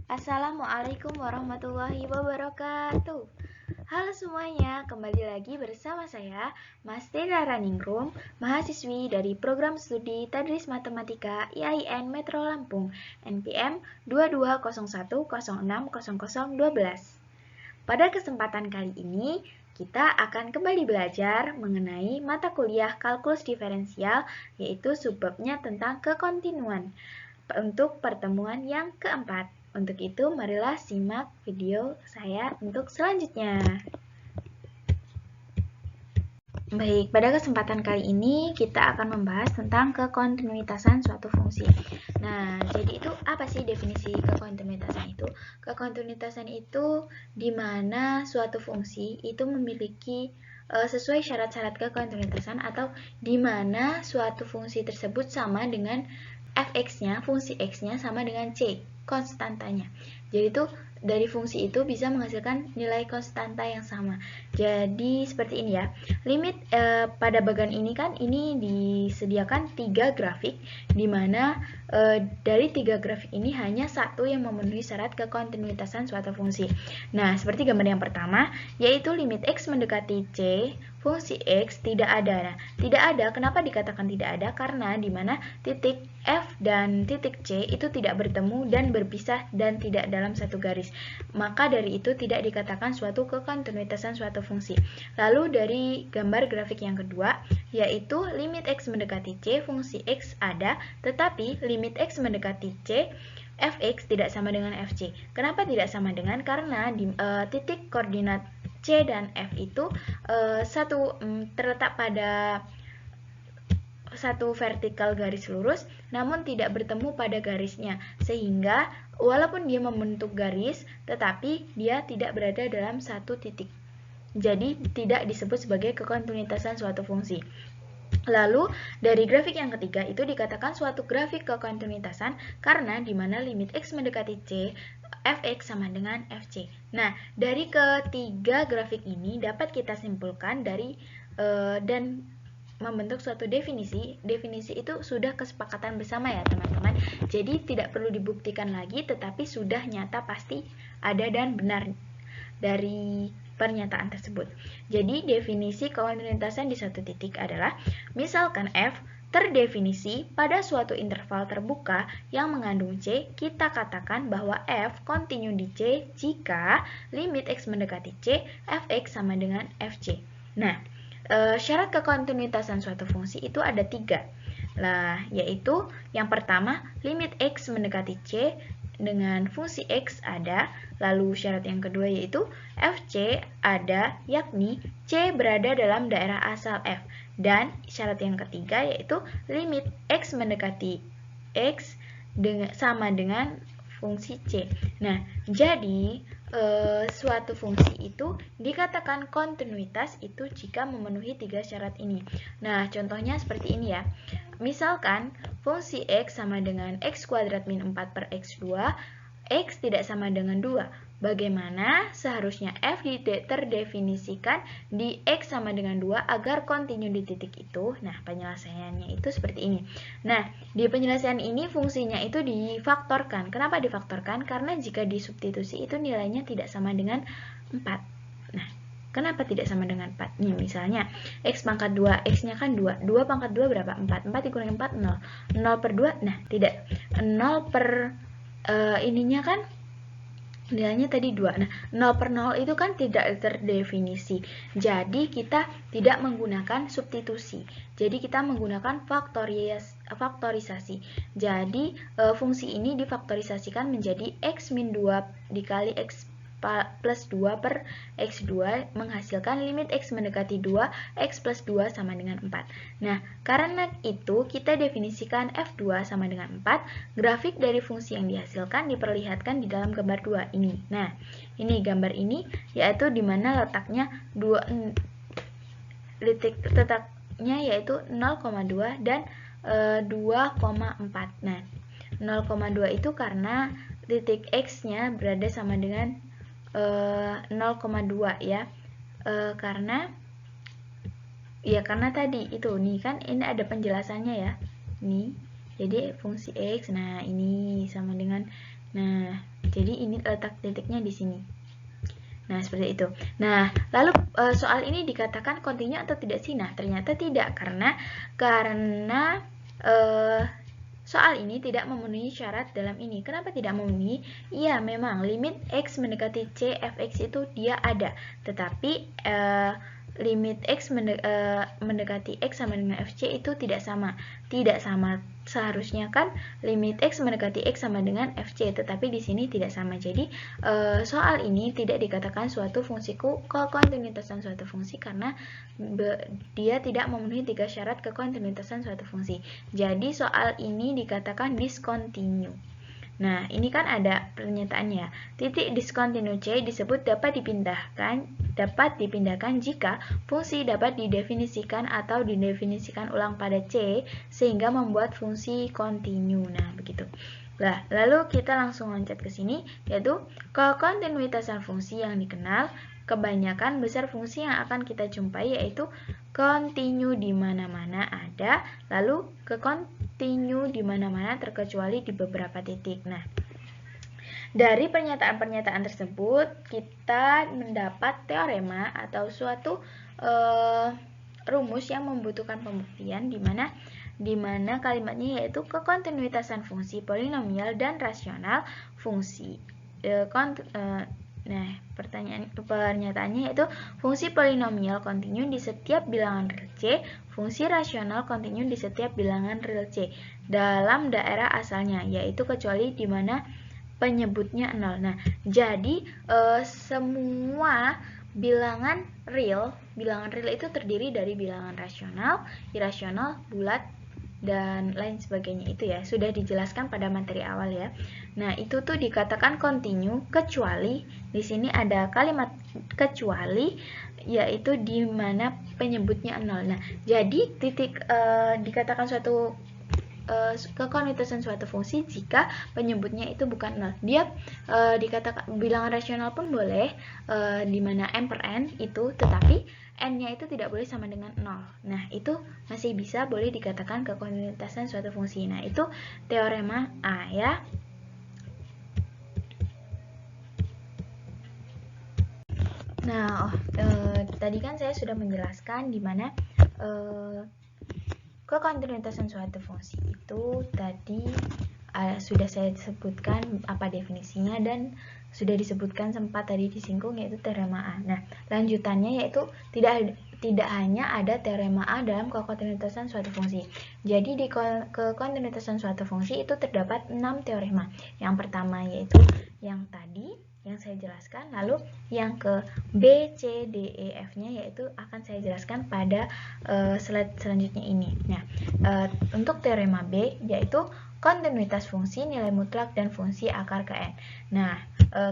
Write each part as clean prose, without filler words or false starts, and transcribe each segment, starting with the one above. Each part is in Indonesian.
Assalamualaikum warahmatullahi wabarakatuh. Halo semuanya, kembali lagi bersama saya, Mas Tera Raningrum, mahasiswi dari Program Studi Tadris Matematika IAIN Metro Lampung, NPM 2201060012. Pada kesempatan kali ini, kita akan kembali belajar mengenai mata kuliah kalkulus diferensial, yaitu subbabnya tentang kekontinuan untuk pertemuan yang keempat. Untuk itu, marilah simak video saya untuk selanjutnya. Baik, pada kesempatan kali ini kita akan membahas tentang kekontinuitasan suatu fungsi. Nah, jadi itu apa sih definisi kekontinuitasan itu? Kekontinuitasan itu di mana suatu fungsi itu memiliki sesuai syarat-syarat kekontinuitasan atau di mana suatu fungsi tersebut sama dengan fx-nya, fungsi x-nya sama dengan c, konstantanya. Jadi itu dari fungsi itu bisa menghasilkan nilai konstanta yang sama. Jadi seperti ini ya. Limit pada bagian ini kan ini disediakan 3 grafik, di mana dari 3 grafik ini hanya satu yang memenuhi syarat kekontinuitasan suatu fungsi. Nah, seperti gambar yang pertama, yaitu limit x mendekati c, fungsi x tidak ada. Nah, tidak ada, kenapa dikatakan tidak ada? Karena di mana titik f dan titik c itu tidak bertemu dan berpisah dan tidak dalam satu garis. Maka dari itu tidak dikatakan suatu kekontinuitasan suatu fungsi. Lalu dari gambar grafik yang kedua, yaitu limit x mendekati c, fungsi x ada, tetapi limit x mendekati c, fx tidak sama dengan fc. Kenapa tidak sama dengan? Karena di titik koordinat c dan f itu terletak pada satu vertikal garis lurus, namun tidak bertemu pada garisnya, sehingga walaupun dia membentuk garis, tetapi dia tidak berada dalam satu titik. Jadi tidak disebut sebagai kekontinuitasan suatu fungsi. Lalu dari grafik yang ketiga itu dikatakan suatu grafik kekontinuitasan karena di mana limit x mendekati c, fx sama dengan fc. Nah, dari ketiga grafik ini dapat kita simpulkan dari dan membentuk suatu definisi. Definisi itu sudah kesepakatan bersama ya teman-teman. Jadi tidak perlu dibuktikan lagi, tetapi sudah nyata pasti ada dan benar dari pernyataan tersebut. Jadi definisi kekontinuitasan di satu titik adalah misalkan f terdefinisi pada suatu interval terbuka yang mengandung c, kita katakan bahwa f kontinu di c jika limit x mendekati c, fx sama dengan fc. Nah, syarat kekontinuitasan suatu fungsi itu ada 3. Yaitu yang pertama, limit x mendekati c dengan fungsi x ada. Lalu syarat yang kedua yaitu fc ada, yakni c berada dalam daerah asal f. Dan syarat yang ketiga yaitu limit x mendekati x sama dengan fungsi c. Nah, jadi suatu fungsi itu dikatakan kontinuitas itu jika memenuhi 3 syarat ini. Nah, contohnya seperti ini ya. Misalkan fungsi x sama dengan x kuadrat min 4 per x2, x tidak sama dengan 2. Bagaimana seharusnya f terdefinisikan di x sama dengan 2 agar kontinu di titik itu? Nah, penyelesaiannya itu seperti ini. Nah, di penjelasan ini fungsinya itu difaktorkan. Kenapa difaktorkan? Karena jika disubstitusi itu nilainya tidak sama dengan 4. Nah, kenapa tidak sama dengan 4? Nih, misalnya x pangkat 2, x-nya kan 2. 2 pangkat 2 berapa? 4. 4 dikurangi 4, 0. 0 per 2, nah tidak. 0 per ininya kan nilainya tadi 2. Nah, 0 per 0 itu kan tidak terdefinisi. Jadi, kita tidak menggunakan substitusi. Jadi, kita menggunakan faktorisasi. Jadi, fungsi ini difaktorisasikan menjadi x min 2 dikali x plus 2 per x2 menghasilkan limit x mendekati 2, x plus 2 sama dengan 4. Nah, karena itu kita definisikan f2 sama dengan 4, grafik dari fungsi yang dihasilkan diperlihatkan di dalam gambar 2 ini. Nah, ini gambar ini yaitu di mana letaknya letaknya yaitu 0,2 dan 2,4. Nah, 0,2 itu karena titik x-nya berada sama dengan 0,2 ya, karena tadi itu nih kan ini ada penjelasannya ya, nih jadi fungsi x, nah ini sama dengan, nah Jadi ini letak titiknya di sini. Nah, seperti itu. Nah, lalu soal ini dikatakan kontinu atau tidak sih? Nah, ternyata tidak, karena soal ini tidak memenuhi syarat dalam ini. Kenapa tidak memenuhi? Iya, memang limit X mendekati C fx itu dia ada, tetapi limit X mendekati X sama dengan FC itu tidak sama. Tidak sama. Seharusnya kan limit X mendekati X sama dengan FC, tetapi di sini tidak sama. Jadi soal ini tidak dikatakan suatu fungsi kekontinuitasan suatu fungsi karena dia tidak memenuhi 3 syarat kekontinuitasan suatu fungsi. Jadi soal ini dikatakan discontinue. Nah, ini kan ada pernyataannya. Titik discontinue C disebut dapat dipindahkan jika fungsi dapat didefinisikan atau didefinisikan ulang pada C sehingga membuat fungsi kontinu. Nah, begitu. Nah, lalu kita langsung loncat ke sini, yaitu kekontinuitasan fungsi yang dikenal. Kebanyakan besar fungsi yang akan kita jumpai yaitu kontinu di mana-mana ada, lalu kekontinu di mana-mana terkecuali di beberapa titik. Nah, dari pernyataan-pernyataan tersebut kita mendapat teorema atau suatu rumus yang membutuhkan pembuktian di mana kalimatnya yaitu kekontinuitasan fungsi polinomial dan rasional fungsi nah, pernyataannya yaitu fungsi polinomial kontinu di setiap bilangan real C, fungsi rasional kontinu di setiap bilangan real C dalam daerah asalnya, yaitu kecuali di mana penyebutnya 0. Nah, jadi semua bilangan real itu terdiri dari bilangan rasional, irasional, bulat, dan lain sebagainya. Itu ya sudah dijelaskan pada materi awal ya. Nah, itu tuh dikatakan kontinu kecuali di sini ada kalimat kecuali, yaitu di mana penyebutnya 0. Nah, jadi titik dikatakan suatu kekontinuitasan suatu fungsi jika penyebutnya itu bukan 0. Dia dikatakan bilangan rasional pun boleh di mana m per n itu, tetapi n-nya itu tidak boleh sama dengan 0. Nah, itu masih bisa boleh dikatakan kekontinuitasan suatu fungsi. Nah, itu teorema A ya. Nah, tadi kan saya sudah menjelaskan di mana kekontinuitasan suatu fungsi itu tadi sudah saya sebutkan apa definisinya dan sudah disebutkan sempat tadi disinggung yaitu teorema A. Nah, lanjutannya yaitu tidak hanya ada teorema A dalam kekontinuitasan suatu fungsi. Jadi di kekontinuitasan suatu fungsi itu terdapat 6 teorema. Yang pertama yaitu yang tadi yang saya jelaskan, lalu yang ke B, C, D, E, F-nya yaitu akan saya jelaskan pada slide selanjutnya ini. Nah, untuk teorema B yaitu kontinuitas fungsi, nilai mutlak, dan fungsi akar ke N. Nah,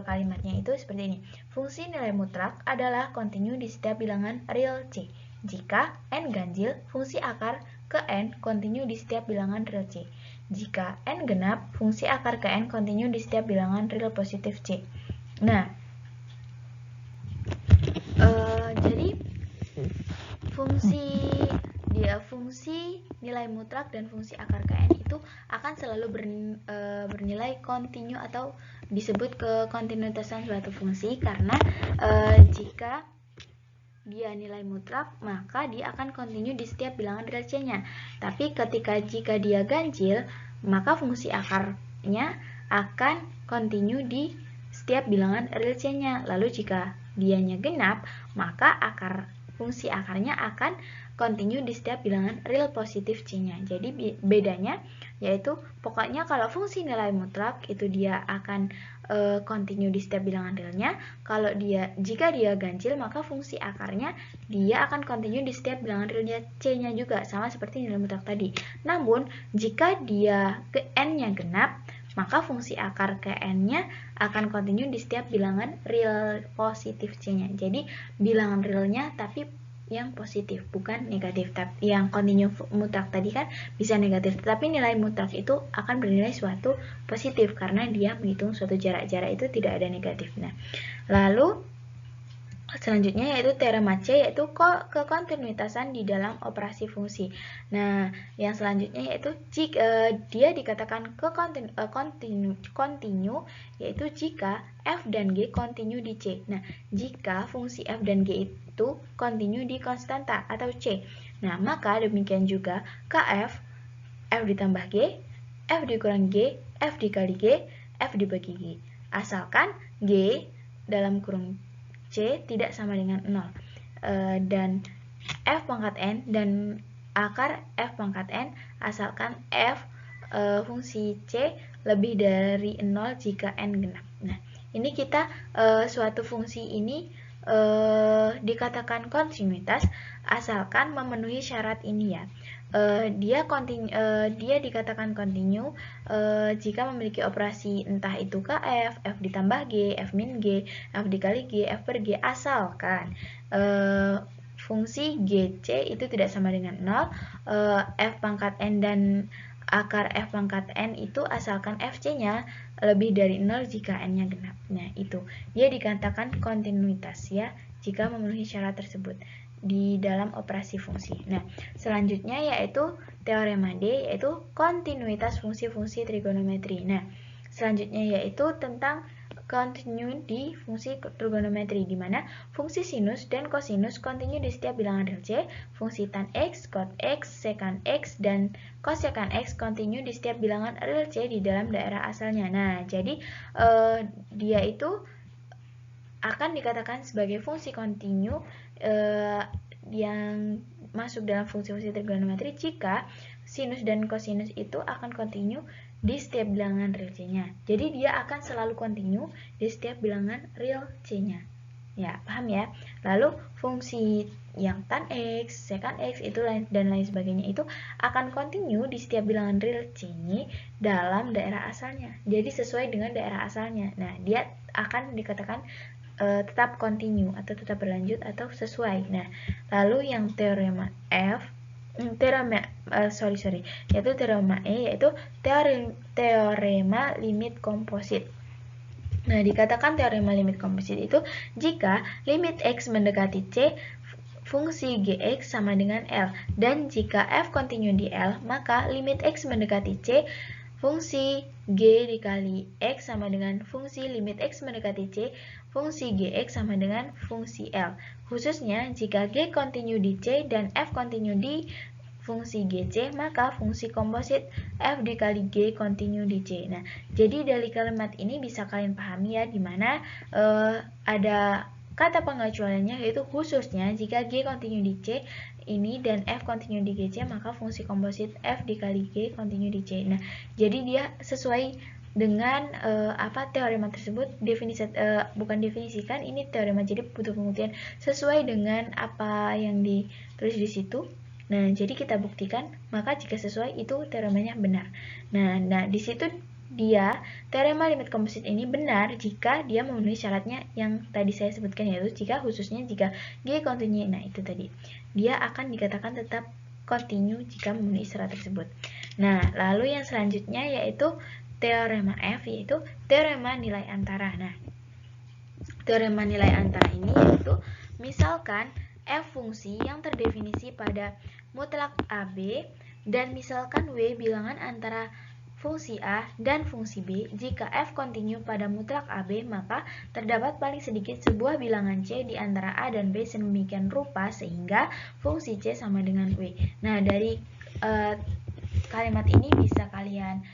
kalimatnya itu seperti ini. Fungsi nilai mutlak adalah kontinu di setiap bilangan real C. Jika N ganjil, fungsi akar ke N kontinu di setiap bilangan real C. Jika N genap, fungsi akar ke N kontinu di setiap bilangan real positif C. Nah, jadi fungsi nilai mutlak dan fungsi akar ke N itu akan selalu bernilai kontinu atau disebut kekontinuitasan suatu fungsi karena jika dia nilai mutlak maka dia akan kontinu di setiap bilangan real C-nya. Tapi jika dia ganjil maka fungsi akarnya akan kontinu di setiap bilangan real C-nya. Lalu jika dianya genap maka fungsi akarnya akan kontinu di setiap bilangan real positif C-nya. Jadi bedanya yaitu pokoknya kalau fungsi nilai mutlak itu dia akan kontinu di setiap bilangan realnya. Jika dia ganjil maka fungsi akarnya dia akan kontinu di setiap bilangan realnya C-nya juga, sama seperti nilai mutlak tadi. Namun jika dia N-nya genap maka fungsi akar ke N-nya akan kontinu di setiap bilangan real positif C-nya. Jadi bilangan realnya tapi yang positif, bukan negatif. Tapi yang kontinu mutlak tadi kan bisa negatif, tetapi nilai mutlak itu akan bernilai suatu positif karena dia menghitung suatu jarak itu tidak ada negatif. Nah, lalu Selanjutnya yaitu teorema C, yaitu kekontinuitasan di dalam operasi fungsi. Nah, yang selanjutnya yaitu jika dia dikatakan kontinu, yaitu jika f dan g kontinu di C. Nah, jika fungsi f dan g itu kontinu di konstanta atau C. Nah, maka demikian juga kf, f ditambah g, f dikurang g, f dikali g, f dibagi g. Asalkan g dalam kurung C tidak sama dengan 0 dan f pangkat n dan akar f pangkat n asalkan f fungsi C lebih dari 0 jika n genap. Nah, ini kita suatu fungsi ini dikatakan kontinuitas asalkan memenuhi syarat ini ya. Dia dikatakan kontinu jika memiliki operasi entah itu kf, f ditambah g, f min g, f dikali g, f per g, asalkan fungsi gc itu tidak sama dengan 0, f pangkat n dan akar f pangkat n itu asalkan fc-nya lebih dari 0 jika n-nya genap. Nah, itu dia dikatakan kontinuitas ya jika memenuhi syarat tersebut di dalam operasi fungsi. Nah, selanjutnya yaitu teorema D, yaitu kontinuitas fungsi-fungsi trigonometri. Nah, selanjutnya yaitu tentang kontinu di fungsi trigonometri, di mana fungsi sinus dan kosinus kontinu di setiap bilangan real C, fungsi tan X, cot X, secant X, dan cosecant X kontinu di setiap bilangan real C di dalam daerah asalnya. Nah, jadi dia itu akan dikatakan sebagai fungsi kontinu yang masuk dalam fungsi-fungsi trigonometri jika sinus dan kosinus itu akan kontinu di setiap bilangan real C-nya. Jadi dia akan selalu kontinu di setiap bilangan real C-nya. Ya, paham ya? Lalu fungsi yang tan X, secant X itu dan lain sebagainya itu akan kontinu di setiap bilangan real C-nya dalam daerah asalnya. Jadi sesuai dengan daerah asalnya. Nah, dia akan dikatakan tetap kontinu atau tetap berlanjut atau sesuai. Nah, lalu yang teorema F, yaitu teorema E, yaitu teorema limit komposit. Nah, dikatakan teorema limit komposit itu jika limit X mendekati C, fungsi Gx sama dengan L, dan jika F kontinu di L, maka limit X mendekati C, fungsi G dikali X sama dengan fungsi limit X mendekati C, fungsi Gx sama dengan fungsi L. Khususnya jika G kontinu di C dan F kontinu di fungsi GC, maka fungsi komposit F dikali G kontinu di C. Nah, jadi dari kalimat ini bisa kalian pahami ya, dimana ada kata pengecualiannya, yaitu khususnya jika G kontinu di C ini dan F kontinu di GC, maka fungsi komposit F dikali G kontinu di C. Nah, jadi dia sesuai dengan teorema tersebut, bukan definisikan, ini teorema, jadi butuh pembuktian sesuai dengan apa yang ditulis di situ. Nah, jadi kita buktikan, maka jika sesuai itu teoremanya benar. Nah, di situ dia teorema limit komposit ini benar jika dia memenuhi syaratnya yang tadi saya sebutkan, yaitu jika khususnya jika G kontinu. Nah, itu tadi. Dia akan dikatakan tetap kontinu jika memenuhi syarat tersebut. Nah, lalu yang selanjutnya yaitu teorema F, yaitu teorema nilai antara. Nah, teorema nilai antara ini yaitu misalkan F fungsi yang terdefinisi pada mutlak AB dan misalkan W bilangan antara fungsi A dan fungsi B. Jika F kontinu pada mutlak AB, maka terdapat paling sedikit sebuah bilangan C di antara A dan B sedemikian rupa sehingga fungsi C sama dengan W. Nah, dari kalimat ini bisa kalian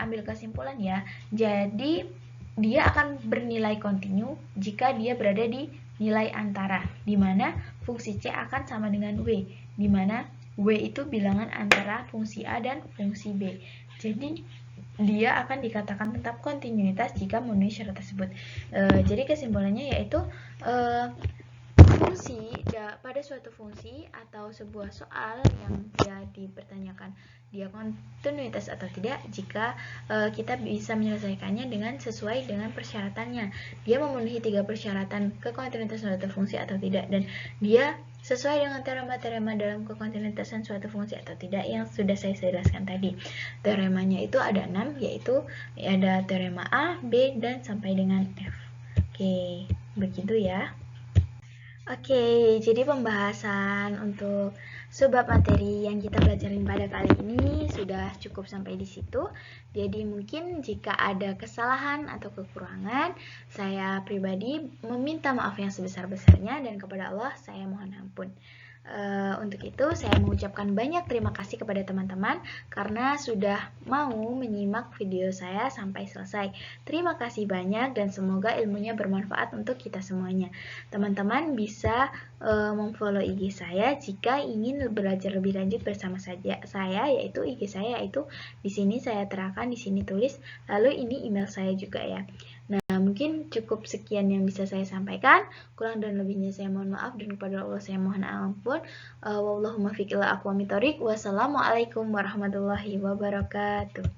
ambil kesimpulan ya. Jadi dia akan bernilai kontinu jika dia berada di nilai antara, di mana fungsi C akan sama dengan W, di mana W itu bilangan antara fungsi A dan fungsi B. Jadi dia akan dikatakan tetap kontinuitas jika memenuhi syarat tersebut. Jadi kesimpulannya yaitu pada suatu fungsi atau sebuah soal yang dia dipertanyakan dia kontinuitas atau tidak jika kita bisa menyelesaikannya dengan sesuai dengan persyaratannya. Dia memenuhi 3 persyaratan kekontinuitasan suatu fungsi atau tidak, dan dia sesuai dengan teorema-teorema dalam kekontinuitasan suatu fungsi atau tidak yang sudah saya jelaskan tadi. Teoremanya itu ada 6, yaitu ada teorema A, B, dan sampai dengan F. Oke, begitu ya. Oke, jadi pembahasan untuk subbab materi yang kita pelajarin pada kali ini sudah cukup sampai di situ. Jadi mungkin jika ada kesalahan atau kekurangan, saya pribadi meminta maaf yang sebesar-besarnya dan kepada Allah saya mohon ampun. Untuk itu saya mengucapkan banyak terima kasih kepada teman-teman karena sudah mau menyimak video saya sampai selesai. Terima kasih banyak dan semoga ilmunya bermanfaat untuk kita semuanya. Teman-teman bisa memfollow IG saya jika ingin belajar lebih lanjut bersama saya, yaitu IG saya yaitu di sini saya terangkan, di sini tulis, lalu ini email saya juga ya. Nah, mungkin cukup sekian yang bisa saya sampaikan. Kurang dan lebihnya saya mohon maaf dan kepada Allah saya mohon ampun. Wallahumma fiqh ila aqwamit thoriq. Wassalamualaikum warahmatullahi wabarakatuh.